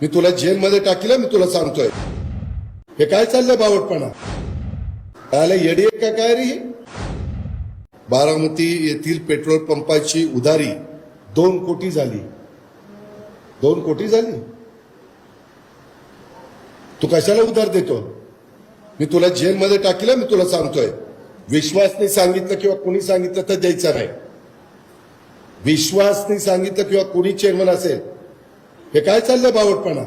मी तुला जेलमध्ये टाकीला, मी तुला सांगतोय. हे काय चाललंय बावटपणा? काय येडी का काय रे? बारामती येथील पेट्रोल पंपाची उधारी 2 कोटी झाली. 2 कोटी झाली. तू कशाला उधार देतो? मी तुला जेलमध्ये टाकीला, मी तुला सांगतोय. विश्वासने सांगितलं किंवा कुणी सांगितलं तर द्यायचं नाही. विश्वासने सांगितलं किंवा कुणी चेअरमन असेल. हे काय चाललंय बावटपणा?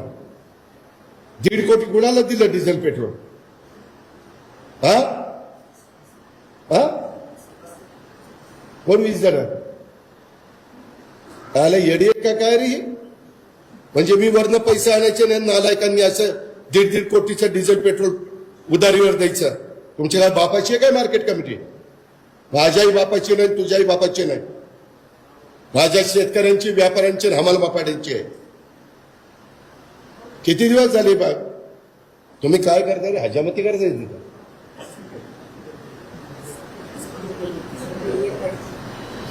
1.5 कोटी कुणाला दिलं डिझेल पेट्रोल? हा हा कोण वीज देणार? काय येडी का काय रे? म्हणजे मी वरनं पैसे आणायचे नाही, नालायकांनी असं 1.5 कोटीचं डिझेल पेट्रोल उधारीवर द्यायचं. तुमच्या काय बापाची आहे काय मार्केट कमिटी? माझ्याही बापाची नाही, तुझ्याही बापाची नाही. माझ्या शेतकऱ्यांची, व्यापाऱ्यांची, हमाल बापाड्यांची आहे. किती दिवस झाले बा तुम्ही काय करता रे? हजामती करताय तिथं.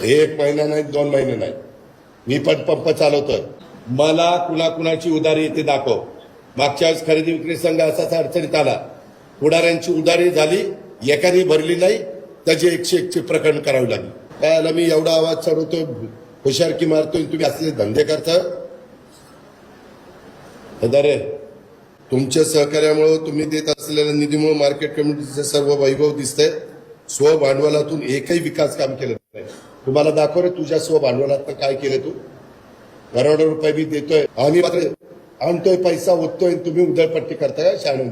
एक महिना नाही, 2 महिने नाही. मी पण पंप चालवतोय. मला कुणाकुणाची उधारी येते दाखव. मागच्या वेळेस खरेदी विक्री संघ असाच अडचणीत आला. पुढाऱ्यांची उधारी झाली, एकाने भरली नाही, त्याचे 101 प्रकरण करावे लागले. काय आला मी एवढा आवाज चढवतोय, हुशारकी मारतोय, तुम्ही असले धंदे करता? रे तुमच्या सहकार्यामुळे, तुम्ही देत असलेल्या निधीमुळे मार्केट कमिटीचे सर्व वैभव दिसतंय. स्वभांडवलातून एकही विकास काम केलं नाही. तुम्हाला दाखव रे तुझ्या स्वभांडवलात काय केलं तू. करोडो रुपये मी देतोय, आम्ही मात्र आणतोय पैसा, ओततोय, तुम्ही उधळपट्टी करताय. शाणून